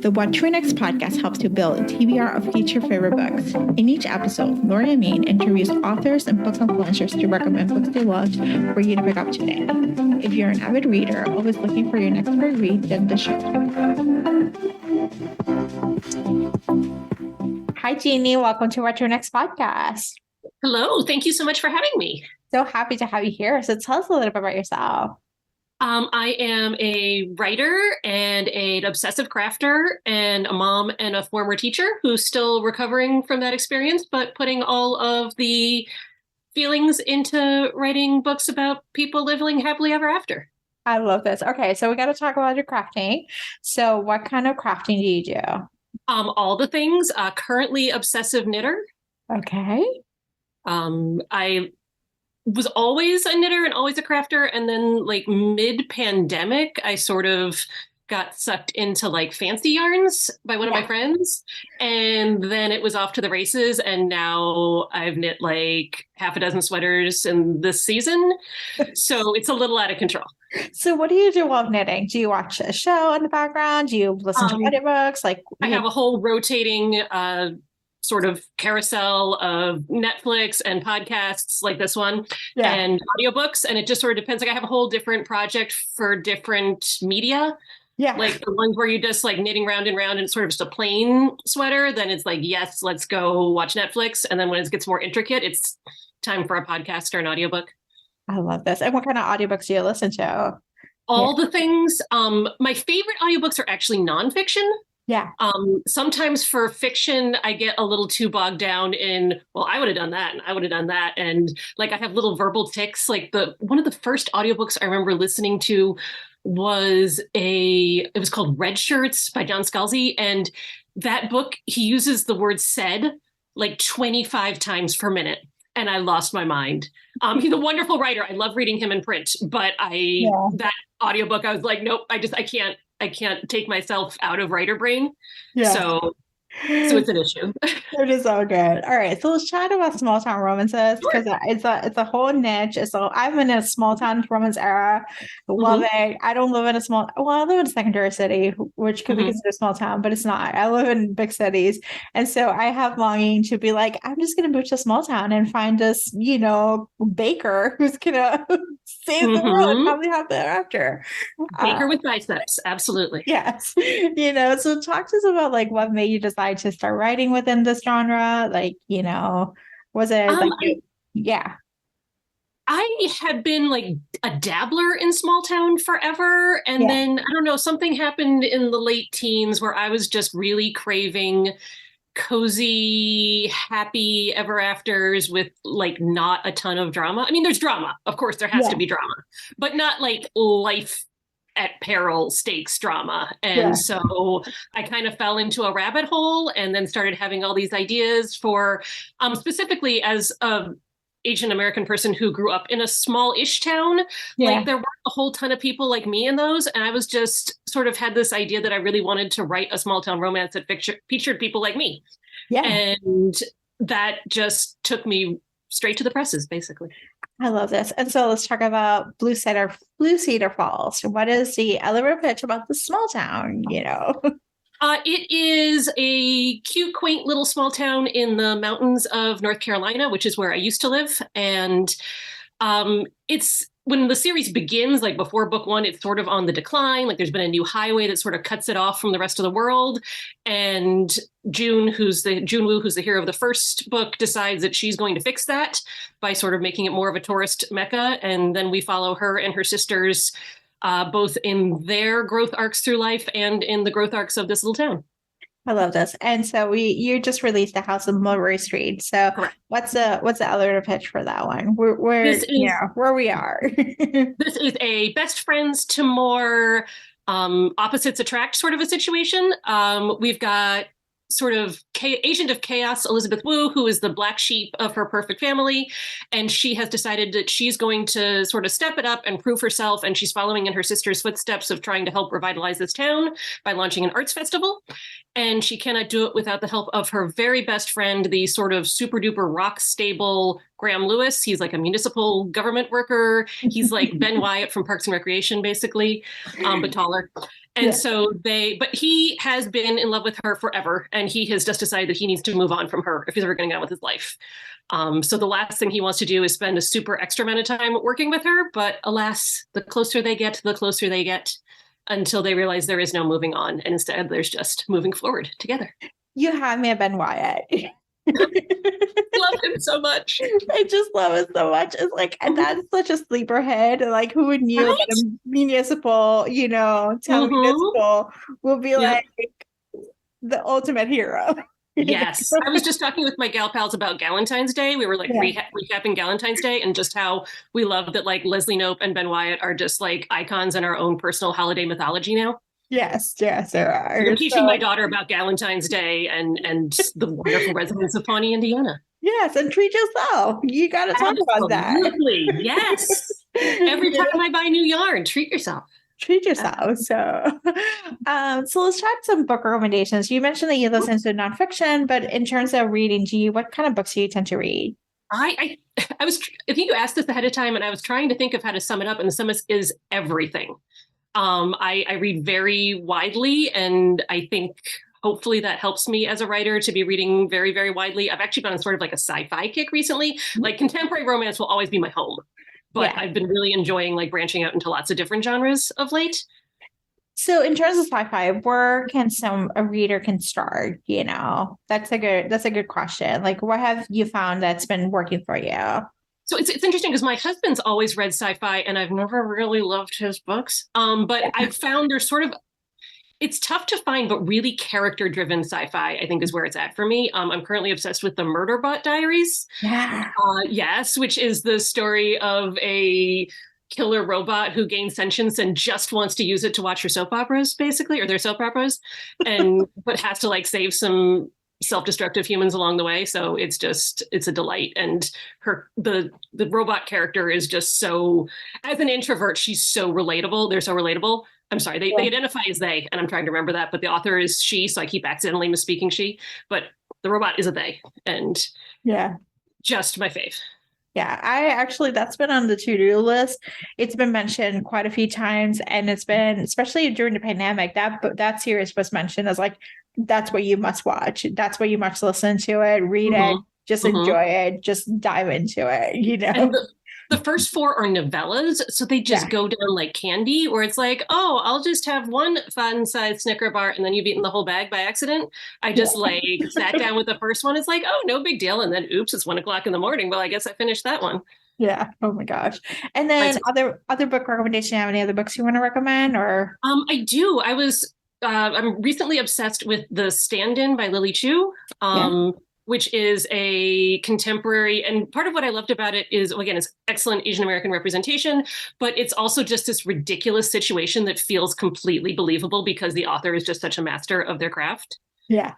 The What to Next podcast helps you build a TBR of each your favorite books. In each episode, Lori and Maine interviews authors and book influencers to recommend books they loved for you to pick up today. If you're an avid reader, always looking for your next great read, then the show. Hi, Jeannie. Welcome to What to Next podcast. Hello. Thank you so much for having me. So happy to have you here. So tell us a little bit about yourself. I am a writer and an obsessive crafter and a mom and a former teacher who's still recovering from that experience, but putting all of the feelings into writing books about people living happily ever after. I love this. Okay, so we got to talk about your crafting. So what kind of crafting do you do? All the things. Currently obsessive knitter. Okay. I was always a knitter and always a crafter. And then like mid-pandemic, I sort of got sucked into like fancy yarns by one of my friends. And then it was off to the races. And now I've knit like half a dozen sweaters in this season. So it's a little out of control. So what do you do while knitting? Do you watch a show in the background? Do you listen to audiobooks? I have a whole rotating sort of carousel of Netflix and podcasts like this one and audiobooks. And it just sort of depends. Like I have a whole different project for different media. Yeah. Like the ones where you just like knitting round and round and it's sort of just a plain sweater. Then it's like, yes, let's go watch Netflix. And then when it gets more intricate, it's time for a podcast or an audiobook. I love this. And what kind of audiobooks do you listen to? All the things. My favorite audiobooks are actually nonfiction. Yeah. Sometimes for fiction, I get a little too bogged down in, well, I would have done that and I would have done that. And like I have little verbal tics. Like one of the first audiobooks I remember listening to was it was called Red Shirts by John Scalzi. And that book, he uses the word said like 25 times per minute. And I lost my mind. He's a wonderful writer. I love reading him in print, but that audiobook, I was like, nope, I can't take myself out of writer brain. Yeah. So it's an issue. It is so good. All right. So let's chat about small town romances because it's a whole niche. So I'm in a small town romance era. Love it. I don't live in I live in a secondary city, which could be considered a small town, but it's not. I live in big cities. And so I have longing to be like, I'm just going to move to a small town and find this, baker who's going to save the world and probably have thereafter. Baker with biceps. Absolutely. Yes. So talk to us about like what made you decide to start writing within this genre. Like, was it I had been like a dabbler in small town forever. And then, I don't know, something happened in the late teens where I was just really craving cozy, happy ever afters with like not a ton of drama. I mean, there's drama. Of course, there has to be drama, but not like life at peril stakes drama. And so I kind of fell into a rabbit hole and then started having all these ideas for specifically as a Asian American person who grew up in a small-ish town. Like there weren't a whole ton of people like me in those. And I was just sort of had this idea that I really wanted to write a small town romance that featured people like me. Yeah. And that just took me straight to the presses, basically. I love this. And so let's talk about Blue Cedar Falls. What is the elevator pitch about the small town, It is a cute, quaint little small town in the mountains of North Carolina, which is where I used to live. And it's when the series begins, like before book one, it's sort of on the decline. Like there's been a new highway that sort of cuts it off from the rest of the world. And June Woo, who's the hero of the first book, decides that she's going to fix that by sort of making it more of a tourist mecca. And then we follow her and her sisters both in their growth arcs through life and in the growth arcs of this little town. I love this. And so you just released a house on Mulberry Street. So what's the elevator pitch for that one? Where we are. This is a best friends to more opposites attract sort of a situation. We've got sort of agent of chaos, Elizabeth Wu, who is the black sheep of her perfect family. And she has decided that she's going to sort of step it up and prove herself. And she's following in her sister's footsteps of trying to help revitalize this town by launching an arts festival. And she cannot do it without the help of her very best friend, the sort of super duper rock stable Graham Lewis. He's like a municipal government worker. He's like Ben Wyatt from Parks and Recreation, basically, but taller. And so but he has been in love with her forever. And he has just decided that he needs to move on from her if he's ever going to get on with his life. So the last thing he wants to do is spend a super extra amount of time working with her. But alas, the closer they get, until they realize there is no moving on. And instead, there's just moving forward together. You have me at Ben Wyatt. Love him so much. I just love it so much. It's like, and that's such a sleeper hit. Like, who would knew that a municipal, town municipal will be like the ultimate hero. Yes. I was just talking with my gal pals about Galentine's Day. We were like recapping Galentine's Day and just how we love that like Leslie Knope and Ben Wyatt are just like icons in our own personal holiday mythology now. Yes, there are. I'm teaching my daughter about Galentine's Day and the wonderful residents of Pawnee, Indiana. Yes, and treat yourself. You got to talk about that. Absolutely, yes. Every time I buy new yarn, treat yourself. Treat yourself. So let's chat some book recommendations. You mentioned that you listen to nonfiction, but in terms of reading, what kind of books do you tend to read? I think you asked this ahead of time, and I was trying to think of how to sum it up, and the sum is everything. I read very widely, and I think hopefully that helps me as a writer to be reading very, very widely. I've actually been on sort of like a sci-fi kick recently. Like contemporary romance will always be my home, but I've been really enjoying like branching out into lots of different genres of late. So in terms of sci-fi, where can a reader can start? That's a good question. Like, what have you found that's been working for you? So it's interesting because my husband's always read sci-fi and I've never really loved his books. But I've found there's it's tough to find, but really character-driven sci-fi, I think, is where it's at for me. I'm currently obsessed with the Murderbot Diaries. Yeah. Yes, which is the story of a killer robot who gains sentience and just wants to use it to watch her soap operas, basically, or their soap operas, but has to like save some self-destructive humans along the way. So it's a delight. And the robot character is just so, as an introvert, she's so relatable. They're so relatable. I'm sorry, they identify as they, and I'm trying to remember that, but the author is she, so I keep accidentally misspeaking she, but the robot is a they, and just my fave. Yeah, that's been on the to-do list. It's been mentioned quite a few times, and it's been, especially during the pandemic, that series was mentioned as like, that's what you must watch. That's what you must listen to it, read it, just enjoy it, just dive into it, And the first 4 are novellas, so they just go down like candy, where it's like, oh, I'll just have one fun-sized Snicker bar, and then you've eaten the whole bag by accident. I just sat down with the first one. It's like, oh, no big deal. And then, oops, it's 1:00 in the morning. Well, I guess I finished that one. Yeah. Oh my gosh. And then other book recommendations. You have any other books you want to recommend? Or I do. I'm recently obsessed with The Stand-In by Lily Chu. Which is a contemporary, and part of what I loved about it is, again, it's excellent Asian American representation, but it's also just this ridiculous situation that feels completely believable because the author is just such a master of their craft. Yeah.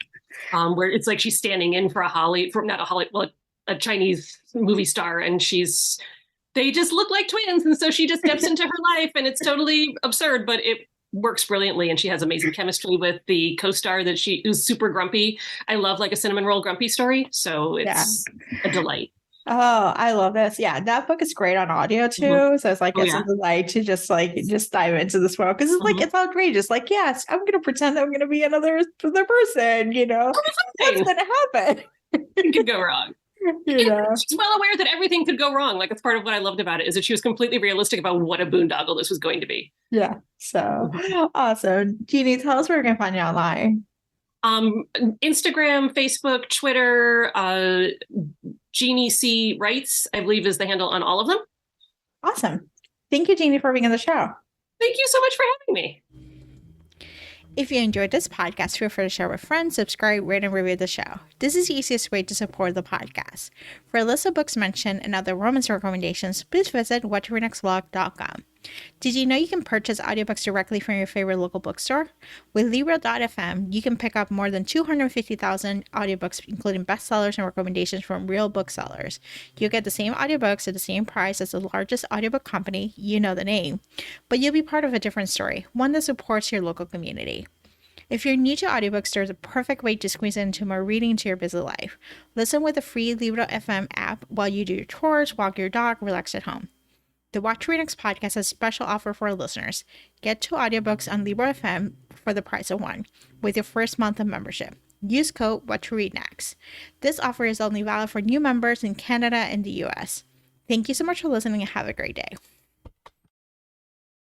Where it's like she's standing in for a Chinese movie star, and they just look like twins, and so she just steps into her life, and it's totally absurd, but it works brilliantly, and she has amazing chemistry with the co-star who's super grumpy. I love like a cinnamon roll grumpy story, so it's a delight. Oh, I love this. Yeah, that book is great on audio too. So it's like it's a delight to just dive into this world, because it's like it's outrageous. Like, yes, I'm gonna pretend that I'm gonna be another person, what's gonna happen? It could go wrong. She's well aware that everything could go wrong. Like, it's part of what I loved about it, is that she was completely realistic about what a boondoggle this was going to be. Yeah. So awesome. Jeannie, tell us where we can find you online. Instagram, Facebook, Twitter, Jeannie C. Writes, I believe, is the handle on all of them. Awesome. Thank you, Jeannie, for being on the show. Thank you so much for having me. If you enjoyed this podcast, feel free to share with friends, subscribe, rate, and review the show. This is the easiest way to support the podcast. For a list of books mentioned and other romance recommendations, please visit whattoreadnextblog.com. Did you know you can purchase audiobooks directly from your favorite local bookstore? With Libro.fm, you can pick up more than 250,000 audiobooks, including bestsellers and recommendations from real booksellers. You'll get the same audiobooks at the same price as the largest audiobook company, you know the name, but you'll be part of a different story, one that supports your local community. If you're new to audiobooks, there's a perfect way to squeeze into more reading to your busy life. Listen with the free Libro.fm app while you do your chores, walk your dog, relax at home. The What to Read Next podcast has a special offer for our listeners. Get 2 audiobooks on Libro.fm for the price of 1 with your first month of membership. Use code What to Read Next. This offer is only valid for new members in Canada and the US. Thank you so much for listening and have a great day.